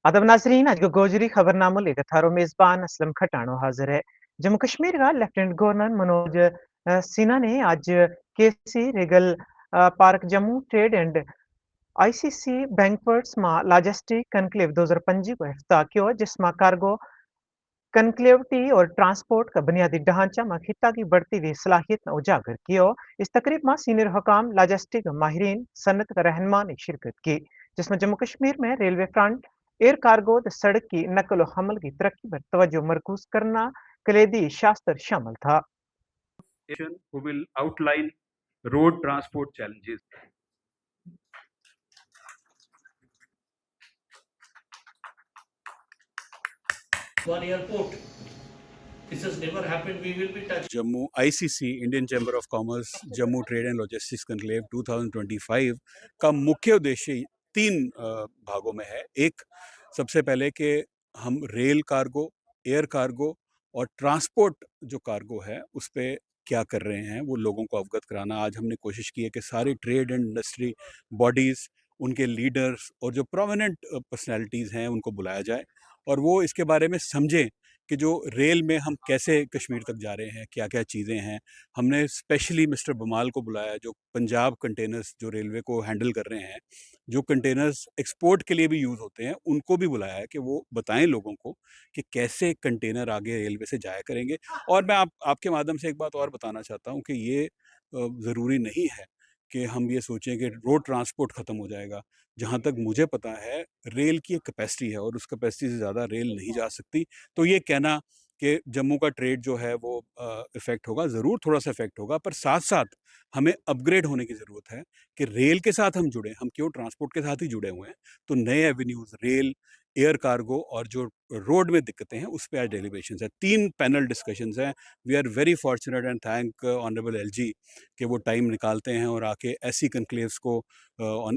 आदाब नाजरीन, आज का गोजरी खबरनामा लेकर थारो मेजबान असलम खटानो हाजिर है। जम्मू कश्मीर का लेफ्टिनेंट गवर्नर मनोज सिन्हा ने आज KC regal park Jammu trade and ICC बैंकवर्ड्स मा लॉजिस्टिक कनक्लेव 2025 को इफ्ताह किया, जिसमें कार्गो कनेक्टिविटी और ट्रांसपोर्ट का बुनियादी ढांचा में खिता की बढ़ती हुई सलाहियत ने उजागर किया। इस तकरीब में सीनियर हुकाम, लॉजिस्टिक माहिरीन, सनत का रहनुमा ने शिरकत की, जिसमें जम्मू कश्मीर में रेलवे फ्रंट, एयर कार्गो व सड़क की नकल व हमल की तरक्की पर तवज्जो मरकूज करना कलीदी शास्त्र शामिल था। who will outline road transport challenges. One airport. This has never happened. We will be touching. Jammu ICC Indian chamber of commerce Jammu trade and logistics conclave 2025 का मुख्य उद्देश्य तीन भागों में है। एक, सबसे पहले कि हम रेल कार्गो, एयर कार्गो और ट्रांसपोर्ट जो कार्गो है उस पर क्या कर रहे हैं वो लोगों को अवगत कराना। आज हमने कोशिश की है कि सारी ट्रेड एंड इंडस्ट्री बॉडीज़, उनके लीडर्स और जो प्रोमिनेंट पर्सनैलिटीज़ हैं उनको बुलाया जाए और वो इसके बारे में समझें कि जो रेल में हम कैसे कश्मीर तक जा रहे हैं, क्या क्या चीज़ें हैं। हमने स्पेशली मिस्टर बमाल को बुलाया जो पंजाब कंटेनर्स जो रेलवे को हैंडल कर रहे हैं, जो कंटेनर्स एक्सपोर्ट के लिए भी यूज़ होते हैं, उनको भी बुलाया है कि वो बताएं लोगों को कि कैसे कंटेनर आगे रेलवे से जाया करेंगे। और मैं आपके माध्यम से एक बात और बताना चाहता हूँ कि ये ज़रूरी नहीं है कि हम ये सोचें कि रोड ट्रांसपोर्ट ख़त्म हो जाएगा। जहाँ तक मुझे पता है, रेल की एक कैपेसिटी है और उस कैपेसिटी से ज़्यादा रेल नहीं जा सकती। तो ये कहना कि जम्मू का ट्रेड जो है वो इफ़ेक्ट होगा, ज़रूर थोड़ा-सा इफ़ेक्ट होगा, पर साथ-साथ हमें अपग्रेड होने की ज़रूरत है कि रेल के साथ हम जुड़ें। हम क्यों ट्रांसपोर्ट के साथ ही जुड़े हुए हैं, तो नए एवेन्यूज़ रेल, एयर कार्गो और जो रोड में दिक्कतें हैं, उस पे आज डेलिब्रेशंस है। 3 पैनल डिस्कशंस हैं। We are very fortunate and thank honourable LG कि वो टाइम निकालते हैं और आके ऐसी कन्क्लेव्स को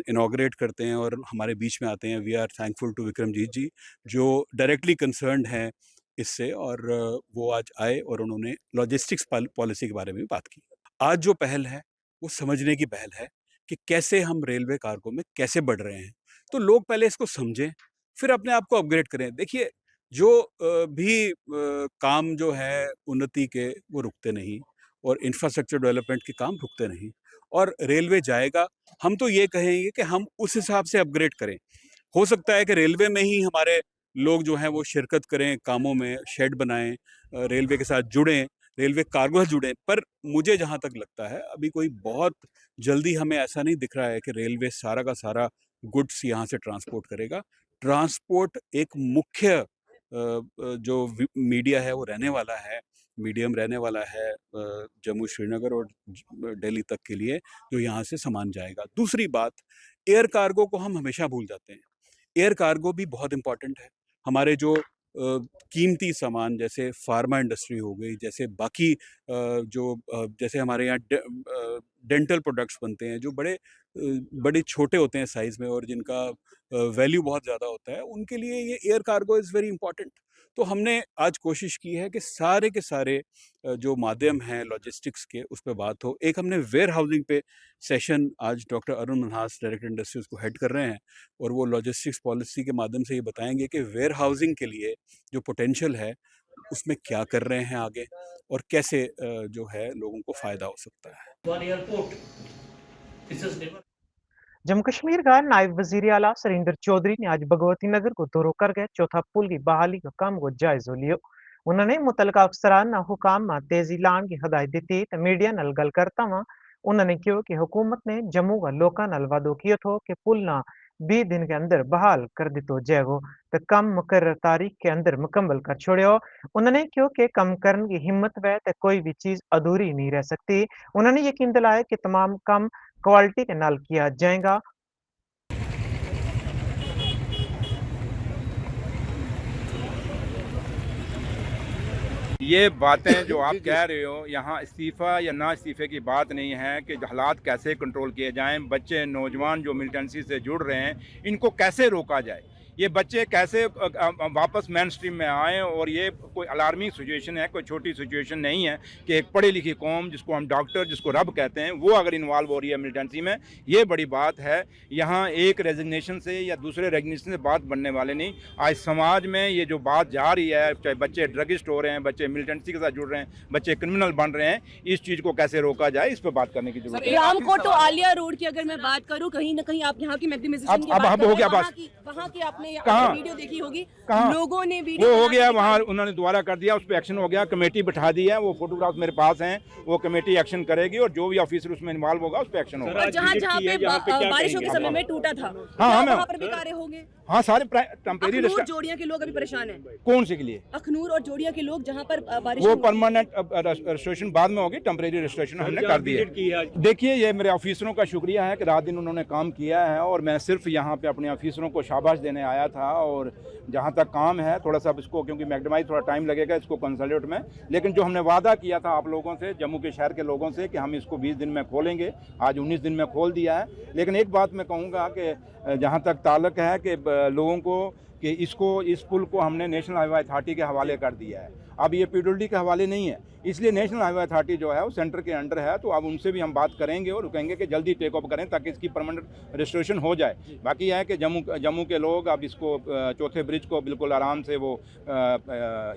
इनॉग्रेट करते हैं और हमारे बीच में आते हैं। We are thankful to Vikramjeet ji जो डायरेक्टली कंसर्न्ड हैं इससे, और वो आज आए और उन्होंने लॉजिस्टिक्स पॉलिसी के बारे में भी बात की। आज जो पहल है वो समझने की पहल है कि कैसे हम रेलवे कार्गो में कैसे बढ़ रहे हैं। तो लोग पहले इसको समझें, फिर अपने आप को अपग्रेड करें। देखिए, जो भी काम जो है उन्नति के वो रुकते नहीं और इंफ्रास्ट्रक्चर डेवलपमेंट के काम रुकते नहीं, और रेलवे जाएगा। हम तो ये कहेंगे कि हम उस हिसाब से अपग्रेड करें। हो सकता है कि रेलवे में ही हमारे लोग जो हैं वो शिरकत करें कामों में, शेड बनाएं, रेलवे के साथ जुड़ें, रेलवे कार्गो से जुड़ें। पर मुझे जहाँ तक लगता है अभी कोई बहुत जल्दी हमें ऐसा नहीं दिख रहा है कि रेलवे सारा का सारा गुड्स यहाँ से ट्रांसपोर्ट करेगा। ट्रांसपोर्ट एक मुख्य जो मीडिया है वो रहने वाला है, मीडियम रहने वाला है जम्मू श्रीनगर और दिल्ली तक के लिए, जो यहाँ से सामान जाएगा। दूसरी बात, एयर कार्गो को हम हमेशा भूल जाते हैं। एयर कार्गो भी बहुत इम्पॉर्टेंट है। हमारे जो कीमती सामान जैसे फार्मा इंडस्ट्री हो गई, जैसे बाकी जैसे हमारे यहाँ डेंटल प्रोडक्ट्स बनते हैं जो बड़े छोटे होते हैं साइज़ में और जिनका वैल्यू बहुत ज़्यादा होता है, उनके लिए ये air cargo is very important. तो हमने आज कोशिश की है कि सारे के सारे जो माध्यम हैं लॉजिस्टिक्स के, उस पे बात हो। एक हमने वेयर हाउसिंग पे सेशन आज doctor Arun Manhas director industries को हेड कर रहे हैं और वो लॉजिस्टिक्स पॉलिसी के माध्यम से ये बताएंगे कि वेयर हाउसिंग के लिए जो पोटेंशियल है उसमें क्या कर रहे हैं आगे और कैसे जो है लोगों को फ़ायदा हो सकता है। One airport. This has never. Jammu Kashmir का नायब वजीर आला सरिंदर चौधरी ने आज भगवती नगर को दौरा करके चौथा पुल की बहाली का काम को जायजा लिया। उन्होंने मुतलका अफसरान हुकाम तेजी लाने की हिदायत दी तो मीडिया नल गल करता हुआ उन्होंने कहा कि हुकूमत ने जम्मू का लोका नल वादो किया था कि पुल ना 20 दिन के अंदर बहाल कर दितो जाएगो तो कम मुकर्रर तारीख के अंदर मुकम्मल कर छोड़ो। उन्होंने कहा कि कम करने की हिम्मत व तो कोई भी चीज अधूरी नहीं रह सकती। उन्होंने यकीन दिलाया कि तमाम काम क्वालिटी के नाल किया जाएगा। ये बातें जो आप कह रहे हो, यहाँ इस्तीफ़ा या ना इस्तीफ़े की बात नहीं है कि हालात कैसे कंट्रोल किए जाएं, बच्चे नौजवान जो मिलिटेंसी से जुड़ रहे हैं इनको कैसे रोका जाए। ये बच्चे कैसे वापस मेन स्ट्रीम में आएँ। और ये कोई अलार्मिंग सिचुएशन है, कोई छोटी सिचुएशन नहीं है कि एक पढ़ी लिखी कौम जिसको हम डॉक्टर, जिसको रब कहते हैं, वो अगर इन्वॉल्व हो रही है मिलिटेंसी में, ये बड़ी बात है। यहाँ एक रेजिग्नेशन से या दूसरे रेजिग्नेशन से बात बनने वाले नहीं। आज समाज में ये जो बात जा रही है, चाहे बच्चे ड्रगिस्ट हो रहे हैं, बच्चे मिलिटेंसी के साथ जुड़ रहे हैं, बच्चे क्रिमिनल बन रहे हैं, इस चीज़ को कैसे रोका जाए, इस पर बात करने की जरूरत है। रामकोट तो आलिया रोड की अगर मैं बात करूं, कहीं ना कहीं आप यहाँ की मैग्निफिकेशन की अब बात हो कर गया रहे हैं, बस। वहाँ की आपने कहाँ? वीडियो देखी होगी, कहाँ? लोगों ने वीडियो वो हो बना गया, के वहाँ दिखाई। उन्होंने दोबारा कर दिया, उस पर एक्शन हो गया, कमेटी बिठा दी है, वो फोटोग्राफ मेरे पास हैं, वो कमेटी एक्शन करेगी और जो भी ऑफिसर उसमें इन्वॉल्व होगा उस पर एक्शन होगा। और जहाँ जहाँ पे बारिशों के समय में टूटा था, हाँ, वहाँ पर भी कार्य होंगे। हाँ, सारे टेम्परेरी अखनूर जोड़िया के लोग अभी परेशान हैं। कौन से के लिए? अखनूर और जोड़िया के लोग जहाँ पर बारिश वो परमानेंट रजिस्ट्रेशन बाद में होगी, टेम्परेरी रजिस्ट्रेशन हमने कर दी है। देखिए, ये मेरे ऑफिसरों का शुक्रिया है कि रात दिन उन्होंने काम किया है और मैं सिर्फ यहाँ पे अपने ऑफिसरों को शाबाश देने आया था। और जहाँ तक काम है थोड़ा सा इसको, क्योंकि मैग्डमाइज थोड़ा टाइम लगेगा इसको कंसल्टेट में, लेकिन जो हमने वादा किया था आप लोगों से, जम्मू के शहर के लोगों से, कि हम इसको 20 दिन में खोलेंगे, आज 19 दिन में खोल दिया है। लेकिन एक बात मैं कहूँगा कि जहाँ तक ताल्लुक है कि लोगों को कि इस पुल को हमने नेशनल हाईवे अथॉरिटी के हवाले कर दिया है। अब ये पीडब्ल्यूडी के हवाले नहीं है, इसलिए नेशनल हाईवे अथॉरिटी जो है वो सेंटर के अंडर है। तो अब उनसे भी हम बात करेंगे और कहेंगे कि जल्दी टेक ऑफ करें ताकि इसकी परमानेंट रजिस्ट्रेशन हो जाए। बाकी यह है कि जम्मू के लोग अब इसको चौथे ब्रिज को बिल्कुल आराम से वो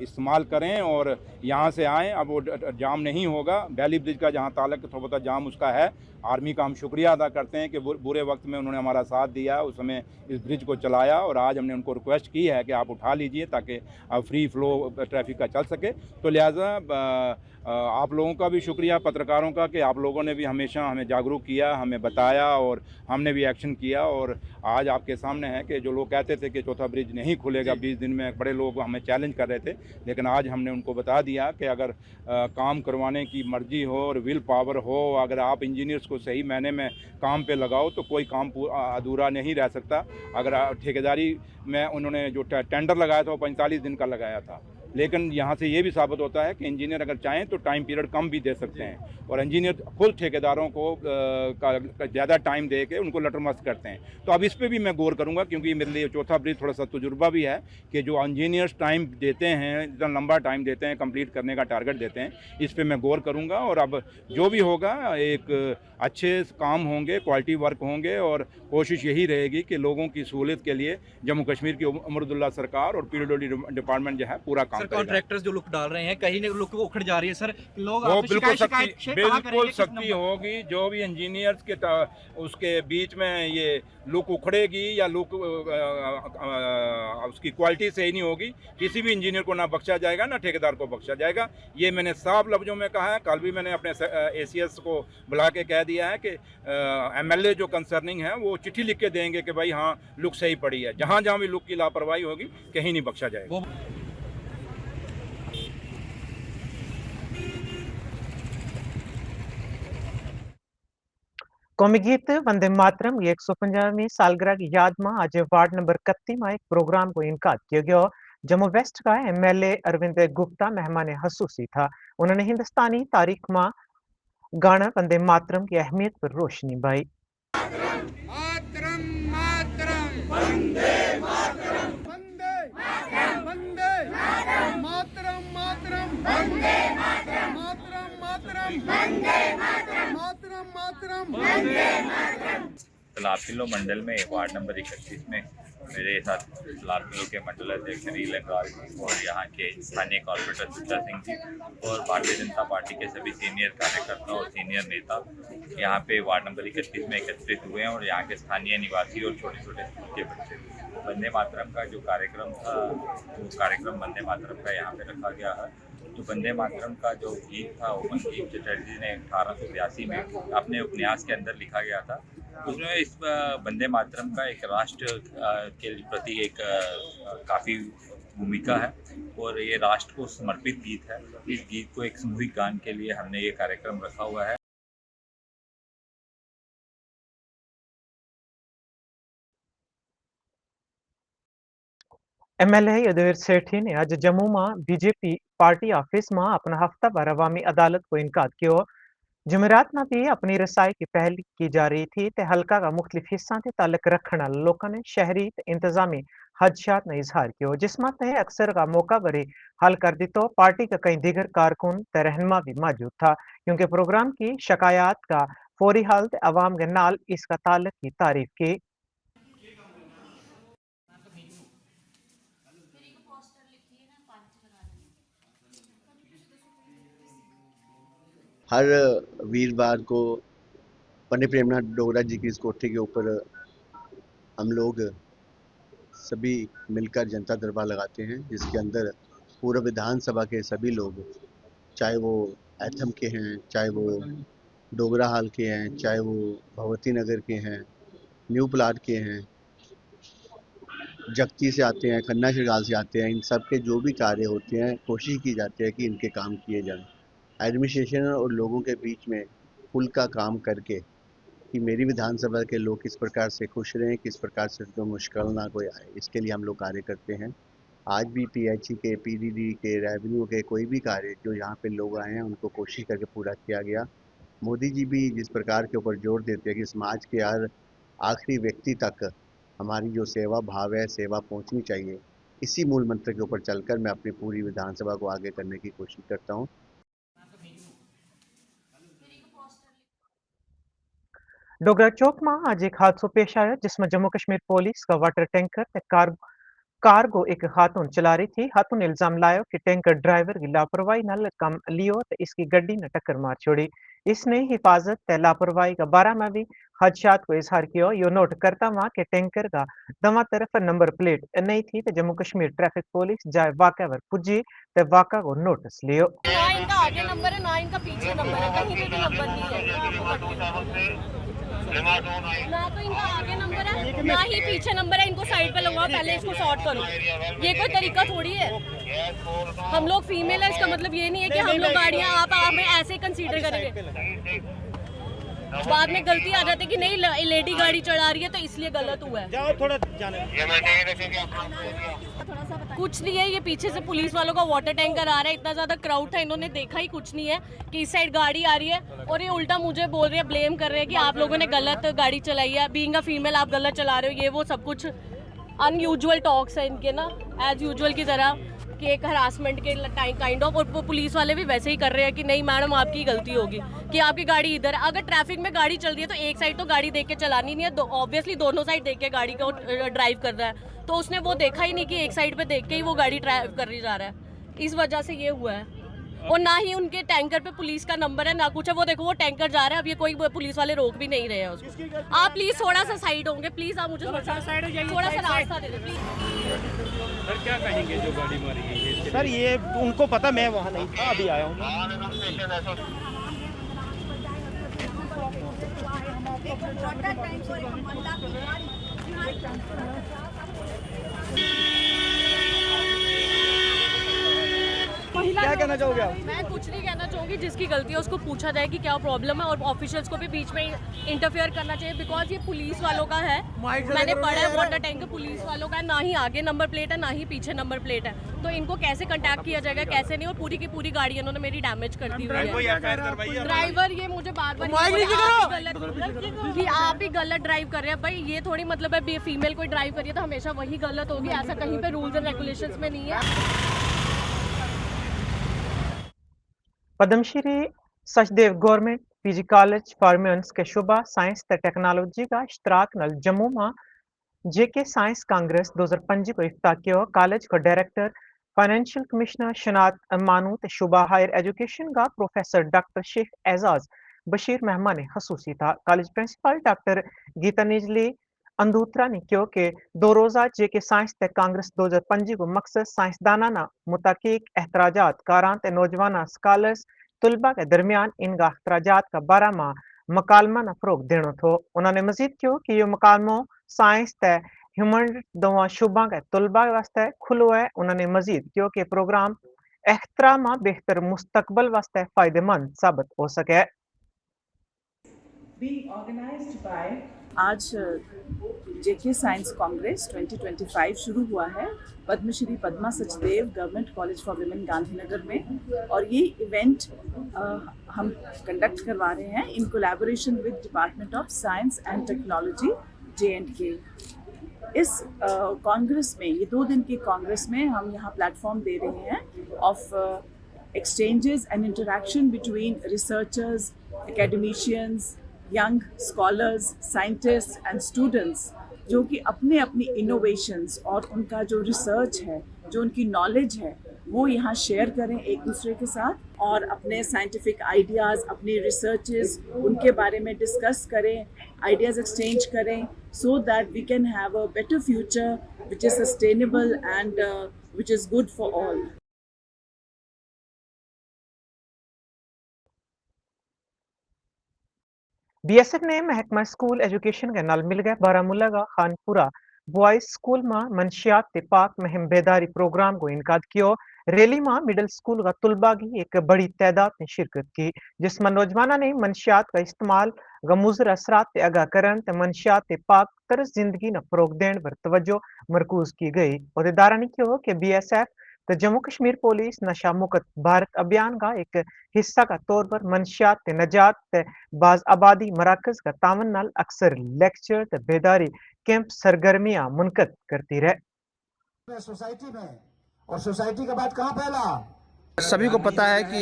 इस्तेमाल करें और यहाँ से आएँ। अब वो जाम नहीं होगा। वैली ब्रिज का जहाँ ताल्लुक थोड़ा बहुत जाम उसका है, आर्मी का हम शुक्रिया अदा करते हैं कि बुरे वक्त में उन्होंने हमारा साथ दिया, उस समय इस ब्रिज को चलाया। और आज हमने उनको रिक्वेस्ट की है कि आप उठा लीजिए ताकि फ्री फ्लो ट्रैफिक का चल सके। तो लिहाजा आप लोगों का भी शुक्रिया, पत्रकारों का, कि आप लोगों ने भी हमेशा हमें जागरूक किया, हमें बताया और हमने भी एक्शन किया। और आज आपके सामने है कि जो लोग कहते थे कि चौथा ब्रिज नहीं खुलेगा 20 दिन में, बड़े लोग हमें चैलेंज कर रहे थे, लेकिन आज हमने उनको बता दिया कि अगर काम करवाने की मर्जी हो और विल पावर हो, अगर आप इंजीनियर्स को सही मायने में काम पे लगाओ तो कोई काम अधूरा नहीं रह सकता। अगर ठेकेदारी में उन्होंने जो टेंडर लगाया था वो 45 दिन का लगाया था, लेकिन यहाँ से ये भी साबित होता है कि इंजीनियर अगर चाहें तो टाइम पीरियड कम भी दे सकते हैं। और इंजीनियर खुद ठेकेदारों को ज़्यादा टाइम दे के उनको लटरमस्त करते हैं। तो अब इस पर भी मैं गौर करूँगा, क्योंकि मेरे लिए चौथा ब्रिज थोड़ा सा तजुर्बा भी है कि जो इंजीनियर्स टाइम देते हैं, इतना लंबा टाइम देते हैं, कंप्लीट करने का टारगेट देते हैं, इस पर मैं गौर करूँगा। और अब जो भी होगा एक अच्छे काम होंगे, क्वालिटी वर्क होंगे और कोशिश यही रहेगी कि लोगों की सहूलियत के लिए जम्मू कश्मीर की उमरदुल्ला सरकार और पीडब्ल्यूडी डिपार्टमेंट जो है पूरा काम करेगा। कॉन्ट्रैक्टर्स जो लुक डाल रहे हैं, कहीं ना लुक उखड़ जा रही है सर, लोग वो आपसे बिल्कुल शिकायत सख्ती होगी। जो भी इंजीनियर्स के उसके बीच में ये लुक उखड़ेगी या लुक उसकी क्वालिटी सही नहीं होगी, किसी भी इंजीनियर को ना बख्शा जाएगा ना ठेकेदार को बख्शा जाएगा। ये मैंने साफ लफ्जों में कहा है। कल भी मैंने अपने ACS को बुला के कह दिया है कि MLA जो कंसर्निंग है वो चिट्ठी लिख के देंगे कि भाई हाँ लुक सही पड़ी है। जहाँ जहाँ भी लुक की लापरवाही होगी कहीं नहीं बख्शा जाएगा। कौमी गीत वंदे मातरम की 150वीं सालगिरह की याद में आज वार्ड नंबर 31 में एक प्रोग्राम को इनकाद किया गया। जम्मू वेस्ट का MLA अरविंद गुप्ता मेहमान खसूसी था। उन्होंने हिंदुस्तानी तारीख में गाना वंदे मातरम की अहमियत पर रोशनी पाई। मातरम मातरम वंदे मातरम वंदे वंदे मातरम मातरम वंदे मातरम मातरम मातरम वंदे मातरम मातरम मातरम वंदे मातरम। लालकिलो मंडल में वार्ड नंबर 31 में मेरे साथ लालकिलो के मंडल अध्यक्ष नील अंगार और यहाँ के स्थानीय कॉर्पोरेटर सुचा सिंह जी और भारतीय जनता पार्टी के सभी सीनियर कार्यकर्ता और सीनियर नेता यहाँ पे वार्ड नंबर 31 में एकत्रित हुए हैं। और यहाँ के स्थानीय निवासी और छोटे छोटे स्कूल के बच्चे वंदे मातरम का जो कार्यक्रम था वो कार्यक्रम वंदे मातरम का यहाँ पे रखा गया है। तो वंदे मातरम का जो गीत था वो बंकिम चटर्जी ने 1882 में अपने उपन्यास के अंदर लिखा गया था। उसमें इस वंदे मातरम का एक राष्ट्र के प्रति एक काफ़ी भूमिका है और ये राष्ट्र को समर्पित गीत है। इस गीत को एक सामूहिक गान के लिए हमने ये कार्यक्रम रखा हुआ है। MLA यदुवीर सेठी ने आज जम्मू में BJP पार्टी ऑफिस में अपना हफ्ता भर अवामी अदालत को इनकाद किया। जुमेरात में भी अपनी रसाई की पहल की जा रही थी ते हल्का का मुख्तलिफ हिस्सा से ताल्लुक रखने लोगों ने शहरी इंतजामी खदशात ने इजहार किया जिसमत ने अक्सर का मौका बरे हल कर दी तो पार्टी का कई दीगर कारकुन त रहनुमा भी मौजूद था क्योंकि प्रोग्राम की शिकायत का फौरी हल अवाम के नाल इसका ताल्लुक की तारीफ की। हर वीरवार को पंडित प्रेमनाथ डोगरा जी की इस कोठी के ऊपर हम लोग सभी मिलकर जनता दरबार लगाते हैं, जिसके अंदर पूर्व विधानसभा के सभी लोग, चाहे वो ऐथम के हैं, चाहे वो डोगरा हाल के हैं, चाहे वो भगवती नगर के हैं, न्यू प्लाट के हैं, जगती से आते हैं, खन्ना शिरगाल से आते हैं, इन सब के जो भी कार्य होते हैं कोशिश की जाती है कि इनके काम किए जाएं। एडमिनिस्ट्रेशन और लोगों के बीच में पुल का काम करके कि मेरी विधानसभा के लोग किस प्रकार से खुश रहें, किस प्रकार से उनको मुश्किल ना कोई आए, इसके लिए हम लोग कार्य करते हैं। आज भी पीएचई के, पीडीडी के, रेवेन्यू के कोई भी कार्य जो यहाँ पे लोग आए हैं उनको कोशिश करके पूरा किया गया। मोदी जी भी जिस प्रकार के ऊपर जोर देते हैं कि समाज के हर आखिरी व्यक्ति तक हमारी जो सेवा भाव है, सेवा पहुँचनी चाहिए, इसी मूल मंत्र के ऊपर चलकर मैं अपनी पूरी विधानसभा को आगे करने की कोशिश करता हूँ। डोगरा चौक में आज एक हादसा पेश आया जिसमें जम्मू कश्मीर पुलिस का वाटर टैंकर कार्गो एक खातून चला रही थी। खातून ने इल्जाम लाया कि टैंकर ड्राइवर की लापरवाही नाल कम लियो तो इसकी गड्डी ने टक्कर मार छोड़ी। इसने हिफाजत ते लापरवाही का बारे में भी खदशात को इजहार किया। यो नोट करता वहां के टैंकर का दवा तरफ नंबर प्लेट नहीं थी तो जम्मू कश्मीर ट्रैफिक पुलिस जाए वाक़ा पर पुजी ते वाक़ा को नोटिस लियो। ना इनका आगे नंबर है ना इनका पीछे नंबर है, कहीं पे भी नंबर नहीं है। ना तो इनका आगे नंबर है ना ही पीछे नंबर है। इनको साइड पे लगवाओ, पहले इसको शॉर्ट करो। ये कोई तरीका थोड़ी है। हम लोग फीमेल है, इसका मतलब ये नहीं है कि हम लोग गाड़ियाँ आप हमें ऐसे कंसीडर करेंगे। बाद में गलती आ जाती है कि नहीं लेडी गाड़ी चढ़ा रही है तो इसलिए गलत हुआ है। जाओ थोड़ा जाने कुछ नहीं है, ये पीछे से पुलिस वालों का वाटर टैंकर आ रहा है। इतना ज्यादा क्राउड था, इन्होंने देखा ही कुछ नहीं है कि इस साइड गाड़ी आ रही है और ये उल्टा मुझे बोल रहे हैं, ब्लेम कर रहे हैं कि आप लोगों ने गलत गाड़ी चलाई है, बीइंग अ फीमेल आप गलत चला रहे हो। ये वो सब कुछ अनयूजुअल टॉक्स है इनके ना, एज यूजुअल की तरह कि एक हरासमेंट के काइंड ऑफ। और पुलिस वाले भी वैसे ही कर रहे हैं कि नहीं मैडम आपकी गलती होगी कि आपकी गाड़ी इधर है। अगर ट्रैफिक में गाड़ी चल रही है तो एक साइड तो गाड़ी देख के चलानी नहीं है, ऑब्वियसली दोनों साइड देख के गाड़ी को ड्राइव कर रहा है। तो उसने वो देखा ही नहीं कि एक साइड पे देख के ही वो गाड़ी ड्राइव कर रही जा रहा है, इस वजह से ये हुआ है। और ना ही उनके टैंकर पे पुलिस का नंबर है ना कुछ है। वो देखो वो टैंकर जा रहा है, अब ये कोई पुलिस वाले रोक भी नहीं रहे हैं उसको। आप प्लीज थोड़ा सा साइड होंगे, प्लीज आप मुझे थोड़ा सा रास्ता दे दे प्लीज। सर क्या कहेंगे जो गाड़ी मारी है? सर ये उनको पता, मैं वहाँ नहीं था, अभी आया हूँ। क्या कहना चाहोगे आप? मैं कुछ नहीं कहना चाहूँगी, जिसकी गलती है उसको पूछा जाए कि क्या प्रॉब्लम है और ऑफिशियल्स को भी बीच में इंटरफेयर करना चाहिए। बिकॉज ये पुलिस वालों का है, मैंने पढ़ा है वाटर टैंक पुलिस वालों का है, ना ही आगे नंबर प्लेट है ना ही पीछे नंबर प्लेट है। तो इनको कैसे कंटैक्ट किया जाएगा कैसे नहीं। और पूरी की पूरी गाड़ी इन्होंने मेरी डैमेज कर दी हुई है। ड्राइवर ये मुझे बार बार कि आप ही गलत ड्राइव कर रहे हैं। भाई ये थोड़ी मतलब है फीमेल कोई ड्राइव करिए तो हमेशा वही गलत होगी, ऐसा कहीं पे रूल्स एंड रेगुलेशंस में नहीं है। Padmashri Sachdev government PG college for womens के शुबा साइंस ते टेक्नोलॉजी का इश्तराक नल जम्मू में जेके साइंस कांग्रेस 2025 को इफ्ताह किया। कॉलेज को डायरेक्टर फाइनेंशियल कमिश्नर शनात मानू ते शुबा हायर एजुकेशन का प्रोफेसर डॉक्टर शेख एजाज बशीर मेहमान खसूसी था। कॉलेज प्रिंसिपल डॉक्टर गीता निजली अंदूत्रा ने कहा कि 2 रोज़ा जेके साइंस ते कांग्रेस 2025 को मकसद साइंसदाना मुताकिक एहतराजात कारान ते नौजवान स्कॉलर्स तुलबा के दरमियान इनका एहतराजात का बारा में मकालमा न फरोग देना थो। उन्होंने मजीद कहा कि यह मकालमो साइंस ते ह्यूमन दवा शुबा के तुलबा वास्ते खुलो है। उन्होंने मजीद कहा कि प्रोग्राम एहतराम बेहतर मुस्तकबल वास्ते फायदेमंद साबित हो सके। आज जेके साइंस कांग्रेस 2025 शुरू हुआ है Padmashri Padma Sachdev government college for women Gandhinagar में। और ये इवेंट हम कंडक्ट करवा रहे हैं in collaboration with department of science and technology JNK। इस कांग्रेस में, ये 2 दिन की कांग्रेस में हम यहाँ प्लेटफॉर्म दे रहे हैं of exchanges and interaction between researchers, academicians, young scholars, scientists and students, जो कि अपने अपनी innovations और उनका जो research है, जो उनकी knowledge है, वो यहाँ शेयर करें एक दूसरे के साथ और अपने साइंटिफिक आइडियाज़, अपनी रिसर्चेस, उनके बारे में डिस्कस करें, आइडियाज़ एक्सचेंज करें, so that we can have a better future which is sustainable and which is good for all. BSF ने महकमा स्कूल एजुकेशन के नाल मिल गए बारामूला का खानपुरा बॉयज स्कूल में मंशियात ते पाक मुहिम बेदारी प्रोग्राम को इनकाद किया। रैली में मिडिल स्कूल का तुलबा की एक बड़ी तादाद ने शिरकत की, जिसमें नौजवानों ने मंशियात का इस्तेमाल गमुजर असरात ते आगाह करन ते मंशियात ते पाक तर्ज जिंदगी न फरोग देने पर तवज्जो मरकूज की गई। अहदेदारा ने कहा कि बीएसएफ तो जम्मू कश्मीर पुलिस नशा मुक्त भारत अभियान का एक हिस्सा का तौर पर मंशियात ते नजात ते बाज आबादी मराकज का तावन नाल अक्सर लेक्चर ते बेदारी कैंप सरगर्मियां मुनकद करती रहे। सोसाइटी में और सोसाइटी के बाद कहाँ फैला? सभी को पता है कि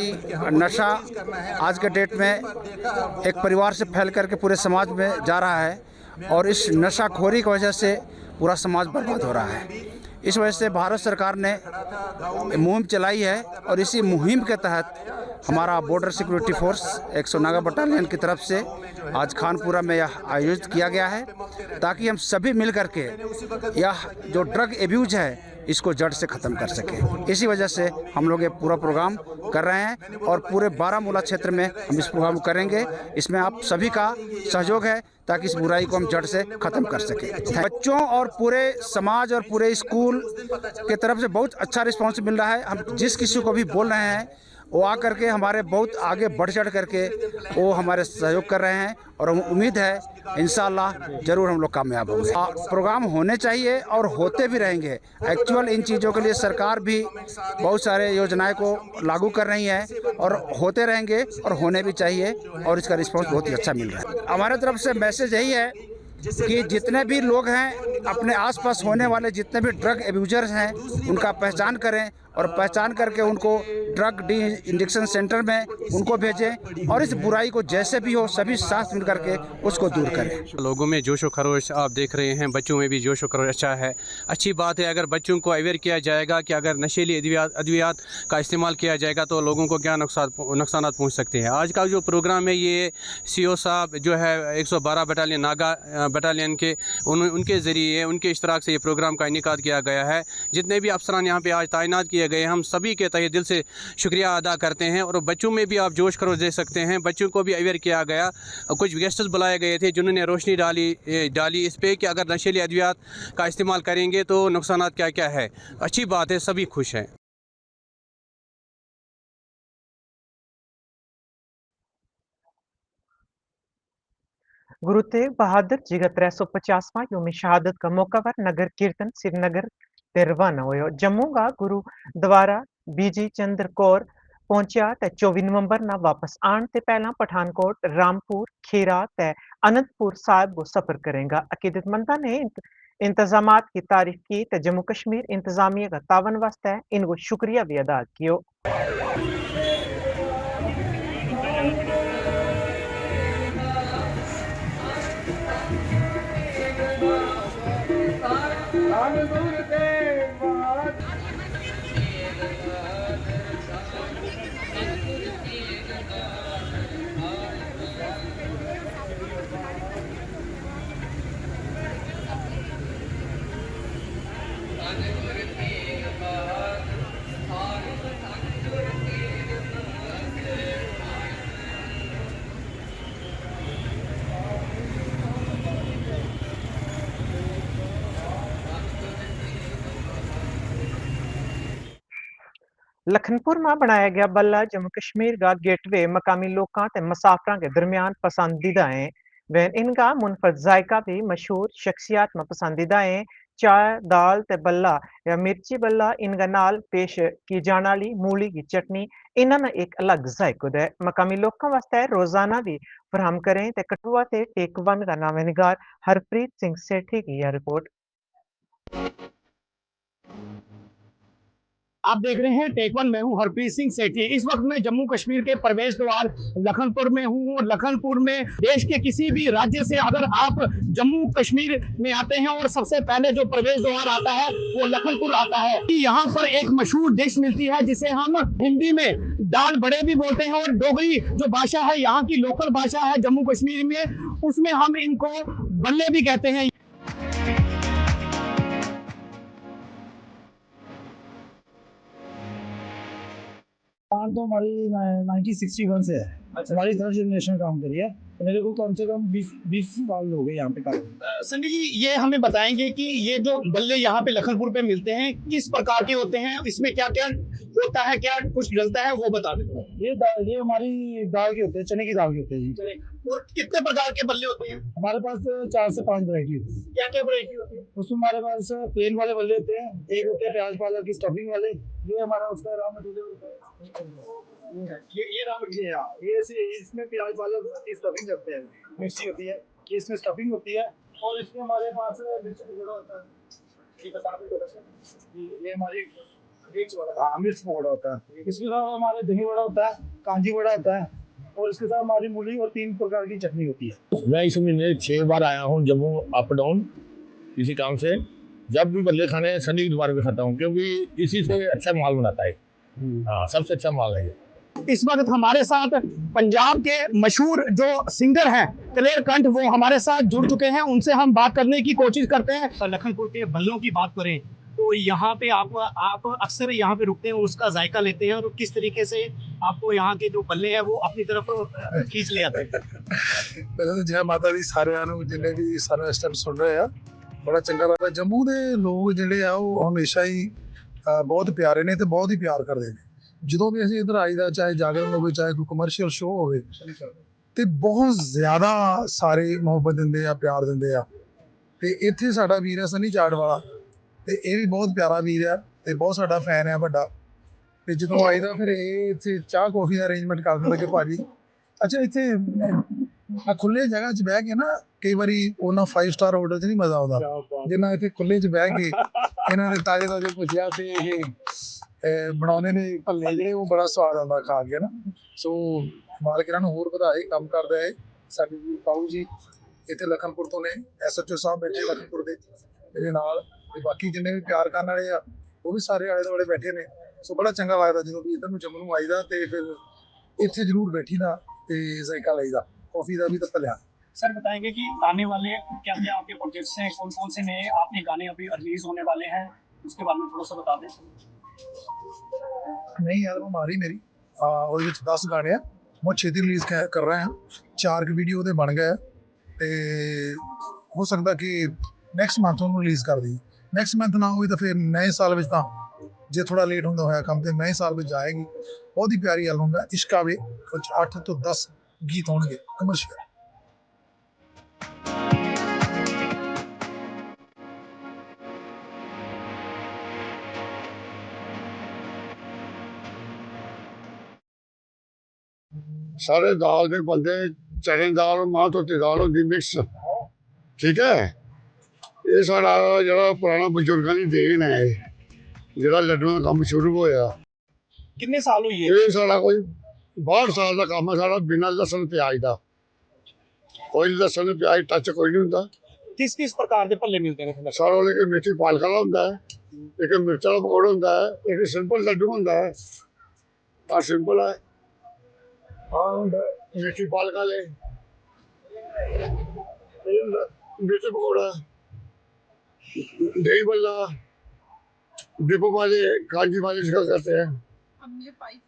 नशा आज के डेट में एक परिवार से फैल करके पूरे समाज में जा रहा है और इस नशाखोरी की वजह से पूरा समाज बर्बाद हो रहा है। इस वजह से भारत सरकार ने मुहिम चलाई है और इसी मुहिम के तहत हमारा border security force 100 Naga battalion की तरफ से आज खानपुरा में यह आयोजित किया गया है, ताकि हम सभी मिल कर के यह जो ड्रग एब्यूज है इसको जड़ से ख़त्म कर सकें। इसी वजह से हम लोग ये पूरा प्रोग्राम कर रहे हैं और पूरे बारामूला क्षेत्र में हम इस प्रोग्राम को करेंगे। इसमें आप सभी का सहयोग है ताकि इस बुराई को हम जड़ से ख़त्म कर सकें। बच्चों और पूरे समाज और पूरे स्कूल के तरफ से बहुत अच्छा रिस्पॉन्स मिल रहा है। हम जिस किसी को भी बोल रहे हैं वो आ करके हमारे बहुत आगे बढ़ चढ़ करके वो हमारे सहयोग कर रहे हैं और हम उम्मीद है इंशाअल्लाह ज़रूर हम लोग कामयाब होंगे। प्रोग्राम होने चाहिए और होते भी रहेंगे। एक्चुअल इन चीज़ों के लिए सरकार भी बहुत सारे योजनाएं को लागू कर रही है और होते रहेंगे और होने भी चाहिए और इसका रिस्पांस बहुत ही अच्छा मिल रहा है। हमारे तरफ से मैसेज यही है कि जितने भी लोग हैं अपने आसपास होने वाले जितने भी ड्रग एब्यूजर्स हैं उनका पहचान करें और पहचान करके उनको ड्रग डी इंजेक्शन सेंटर में उनको भेजें और इस बुराई को जैसे भी हो सभी साथ मिल करके उसको दूर करें। लोगों में जोश व खरोश आप देख रहे हैं, बच्चों में भी जोश व खरोश अच्छा है। अच्छी बात है अगर बच्चों को अवेयर किया जाएगा कि अगर नशीली अद्वियात का इस्तेमाल किया जाएगा तो लोगों को क्या नुकसान पहुँच सकते हैं। आज का जो प्रोग्राम है ये CO साहब जो है 112 बटालियन नागा बटालियन के उनके ज़रिए उनके इश्तराक से ये प्रोग्राम का इनेकाद किया गया है। जितने भी अफसरान यहाँ पे आज तैनात किए गए हम सभी के तहे दिल से शुक्रिया अदा करते हैं और बच्चों में भी आप जोश खरोश दे सकते हैं। बच्चों को भी अवेयर किया गया, कुछ गेस्ट्स बुलाए गए थे जिन्होंने रोशनी डाली इस पे कि अगर नशीली अद्वियात का इस्तेमाल करेंगे तो नुकसान क्या क्या है। अच्छी बात है, सभी खुश हैं। गुरु तेग बहादुर जी का 350वां योम शहादत का मौका पर नगर कीर्तन श्रीनगर ते रवाना होया। जम्मू का गुरु द्वारा बीजी चंद्र कौर पहुंचा ते 24 नवंबर ना वापस आने ते पहला पठानकोट, रामपुर, खीरा ते अनंतपुर साहिब को सफर करेगा। अकीदतमंदा ने इंतजामात की तारीफ की ते जम्मू कश्मीर इंतजामिया का तावन वास्ते इनको शुक्रिया भी अदा किया। लखनपुर में बनाया गया बल्ला जम्मू कश्मीर का गेटवे मकामी लोगों ते मुसाफिरों के दरमियान पसंदीदा है। वह इनका मुनफरद जायका भी मशहूर शख्सियात में पसंदीदा है। चाय, दाल ते बल्ला या मिर्ची बल्ला इनका नाल पेश की जाने वाली मूली की चटनी इन्होंने एक अलग जायको है। मकामी लोगों वास्ते रोजाना भी फराहम करें ते कठुआ ते टेक वन का नाम निगार हरप्रीत सिंह सेठी की यह रिपोर्ट। आप देख रहे हैं टेक वन, मैं हूं हरप्रीत सिंह सेठी। इस वक्त मैं जम्मू कश्मीर के प्रवेश द्वार लखनपुर में हूं। लखनपुर में देश के किसी भी राज्य से अगर आप जम्मू कश्मीर में आते हैं और सबसे पहले जो प्रवेश द्वार आता है वो लखनपुर आता है। यहाँ पर एक मशहूर डिश मिलती है जिसे हम हिंदी में दाल बड़े भी बोलते हैं, और डोगरी जो भाषा है यहाँ की लोकल भाषा है जम्मू कश्मीर में, उसमें हम इनको बल्ले भी कहते हैं। तो हमारी 1961 से है। हमारी थर्ड जनरेशन काम करी है। मेरे को कम से कम 20 साल हो गए यहाँ पे काम। संजय जी, ये हमें बताएंगे कि ये जो बल्ले यहाँ पे लखनपुर पे मिलते हैं किस प्रकार के होते हैं, इसमें क्या क्या होता है, क्या कुछ डलता है वो बता दें। ये हमारी दाल के होते हैं, चने की दाल के होते हैं जी। और कितने प्रकार के बल्ले होते हैं? हमारे पास 4 से 5 वैरायटी होती है। क्या क्या वैरायटी होती है? उसमें हमारे पास प्लेन वाले बल्ले होते हैं, एक होते हैं प्याज पालक की स्टफिंग वाले। ये हमारा उसका रॉ मटेरियल होता है। ये रॉ मटेरियल, ये इसमें प्याज पालक की स्टफिंग करते हैं, मिर्ची होती है, ये इसमें स्टफिंग होती है। और इसमें हमारे पास मिर्च पकौड़ा होता है। ये हमारी मिर्च पकौड़ा होता है। इसके साथ हमारे दही बड़ा होता है, कांजी बड़ा होता है, और इसके साथ हमारी मूली और 3 प्रकार की चटनी होती है। मैं इस महीने 6 बार आया हूँ जम्मू अप डाउन इसी काम से। जब भी बल्ले खाने सनी के द्वारा भी खाता हूँ, क्योंकि इसी से अच्छा माल बनाता है। हाँ, सबसे अच्छा माल है। इस वक्त हमारे साथ पंजाब के मशहूर जो सिंगर हैं कलेर कंठ, वो हमारे साथ जुड़ चुके हैं। उनसे हम बात करने की कोशिश करते हैं। लखनपुर के बल्लों की बात करें तो यहाँ पे आप अक्सर यहाँ पे रुकते हैं, उसका जायका लेते हैं, और किस तरीके से आपको यहाँ के जो बल्ले हैं वो अपनी तरफ खींच ले आते हैं। पहले तो जय माता दी सारे जिन्हें भी सारे स्टेप सुन रहे हैं, बड़ा चंगा लगता है। जम्मू के लोग जिहड़े आ वो हमेशा ही बहुत प्यारे ने ते बहुत ही प्यार करते हैं। ਜਦੋਂ ਵੀ ਅਸੀਂ ਇੱਧਰ ਆਈਦਾ, ਚਾਹੇ ਜਾਗਰਣ ਹੋਵੇ ਚਾਹੇ ਕੋਈ ਕਮਰਸ਼ੀਅਲ ਸ਼ੋਅ ਹੋਵੇ, ਤੇ ਬਹੁਤ ਜ਼ਿਆਦਾ ਸਾਰੇ ਮੁਹੱਬਤ ਦਿੰਦੇ ਆ, ਪਿਆਰ ਦਿੰਦੇ ਆ। ਤੇ ਇੱਥੇ ਸਾਡਾ ਵੀਰ ਹੈ ਸਨੀ ਚਾਟ ਵਾਲਾ, ਤੇ ਇਹ ਵੀ ਬਹੁਤ ਪਿਆਰਾ ਵੀਰ ਆ ਤੇ ਬਹੁਤ ਸਾਡਾ ਫੈਨ ਹੈ ਵੱਡਾ। ਤੇ ਜਦੋਂ ਆਈਦਾ ਫਿਰ ਇਹ ਇੱਥੇ ਚਾਹ ਕੌਫੀ ਦਾ ਅਰੇਂਜਮੈਂਟ ਕਰ ਦਿੰਦੇ ਕਿ ਭਾਜੀ ਅੱਛਾ ਇੱਥੇ ਆ ਖੁੱਲੇ ਜਗ੍ਹਾ 'ਚ ਬਹਿ ਕੇ ਨਾ ਕਈ ਵਾਰੀ ਉਹਨਾਂ 5 ਸਟਾਰ ਹੋਟਲ 'ਚ ਨਹੀਂ ਮਜ਼ਾ ਆਉਂਦਾ ਜਿੰਨਾ ਇੱਥੇ ਖੁੱਲੇ 'ਚ ਬਹਿ ਕੇ ਇਹਨਾਂ ਦੇ ਤਾਜ਼ੇ ਤਾਜ਼ੇ ਭੁਜਿਆ ਤੇ ਇਹ ਬਣਾਉਂਦੇ ਨੇ ਭੱਲੇ ਜਿਹੜੇ, ਉਹ ਬੜਾ ਸਵਾਦ ਆਉਂਦਾ ਖਾ ਕੇ ਨਾ। ਸੋ ਮਾਲਕ ਇਹਨਾਂ ਨੂੰ ਹੋਰ ਵਧਾਏ, ਕੰਮ ਕਰਦਾ ਹੈ। ਸਾਡੇ ਜੀ ਪਾਉ ਜੀ ਇੱਥੇ ਲਖਨਪੁਰ ਤੋਂ ਨੇ, SHO ਸਾਹਿਬ ਬੈਠੇ ਲਖਨਪੁਰ ਦੇ ਇਹਦੇ ਨਾਲ, ਤੇ ਬਾਕੀ ਜਿੰਨੇ ਵੀ ਪਿਆਰ ਕਰਨ ਵਾਲੇ ਆ ਉਹ ਵੀ ਸਾਰੇ ਆਲੇ ਦੁਆਲੇ ਬੈਠੇ ਨੇ। ਸੋ ਬੜਾ ਚੰਗਾ ਲੱਗਦਾ ਜਦੋਂ ਵੀ ਇੱਧਰ ਨੂੰ ਜੰਮੂ ਨੂੰ ਆਈਦਾ ਤੇ ਫਿਰ ਇੱਥੇ ਜ਼ਰੂਰ ਬੈਠੀ ਦਾ ਤੇ ਜ਼ਾਇਕਾ ਲਈਦਾ कॉफी का भी तो लिया। सर बताएंगे कि आने वाले क्या क्या आपके प्रोजेक्ट्स हैं, कौन कौन से नए आपके गाने अभी रिलीज होने वाले हैं, उसके बारे में थोड़ा सा बता दें। नहीं एल्बम आ रही मेरी और 10 गाने हैं, बहुत छेती रिलीज कर रहे हैं। 4 वीडियो बन गए तो हो सकता कि नैक्सट मंथ उन्होंने रिलीज कर दी। नैक्सट मंथ ना हुई तो फिर नए साल में तो जे थोड़ा लेट होंगे होया काम तो नए साल में जाएगी। बहुत ही प्यारी एल्बम है, इश्क आवे। कुछ 8 तो 10 गीत होंगे कमर्शियल। सारे दाल के बनते, चने दाल और मां धोती दाल होती मिक्स, ठीक है। ये साड़ा जो पुराना बजुर्गों की देन है, जो लड्डू का काम शुरू होया। कितने साल हुई है? ये साड़ा कोई 62 साल का काम है सारा, बिना लसन प्याज का। कोई लसन प्याज टच कोई नहीं होता। किस किस प्रकार के भल्ले मिलते हैं? सारा एक मिर्ची पालक वाला होता है, एक मिर्चा का पकौड़ा होता है, एक सिंपल लड्डू होता है। आ सिंपल है मिर्ची पालक वाले, मिर्ची पकौड़ा, दही बल्ला, डिपो वाले, कांजी वाले इसका करते हैं। हमने 5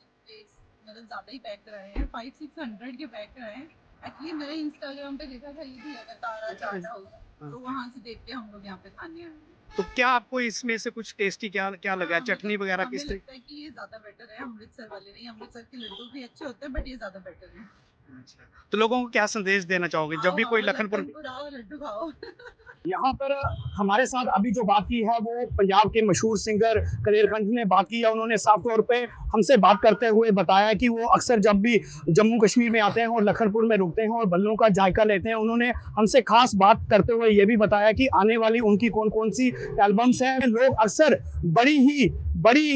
मतलब ज़्यादा ही पैक कराए हैं, 500-600 के पैक कराए हैं। एक्चुअली मैंने इंस्टाग्राम पे देखा था ये भी तारा चाट हाउस, तो वहाँ से देख के हम लोग यहाँ पे खाने आए। तो क्या आपको इसमें से कुछ टेस्टी क्या लगा, चटनी वगैरह किस लगता है कि ये ज़्यादा बेटर है अमृतसर वाले नहीं। अमृतसर के लड्डू भी अच्छे होते हैं बट ये ज़्यादा बेटर है। तो लोगों को क्या संदेश देना चाहोगे जब भी कोई लखनपुर यहाँ पर हमारे साथ अभी जो बात की है वो पंजाब के मशहूर सिंगर कलेरखंड ने बात की है। उन्होंने साफ तौर पे हमसे बात करते हुए बताया कि वो अक्सर जब भी जम्मू कश्मीर में आते हैं और लखनपुर में रुकते हैं और बल्लों का जायका लेते हैं, उन्होंने हमसे खास बात करते हुए ये भी बताया कि आने वाली उनकी कौन कौन सी एल्बम्स हैं। लोग अक्सर बड़ी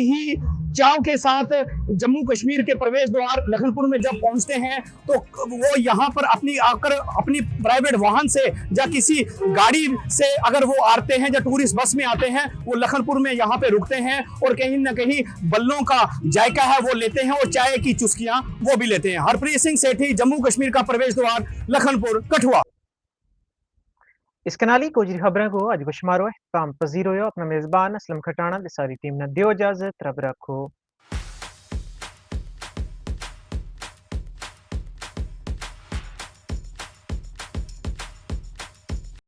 ही चाव के साथ जम्मू कश्मीर के प्रवेश द्वार लखनपुर में जब पहुंचते हैं तो वो यहाँ पर अपनी प्राइवेट वाहन से या किसी गाड़ी से अगर वो आते हैं या टूरिस्ट बस में आते हैं, वो लखनपुर में यहाँ पे रुकते हैं और कहीं ना कहीं बल्लों का जायका है वो लेते हैं और चाय की चुस्कियां वो भी लेते हैं। हरप्रीत सिंह सेठी, जम्मू कश्मीर का प्रवेश द्वार, लखनपुर, कठुआ। इस कनाली कोजरी खबरें को अज गुशमारो एहतमाम पजीर हो अपना मेजबान असलम खटाना सारी टीम ने दियो इजाजत, रब रखो।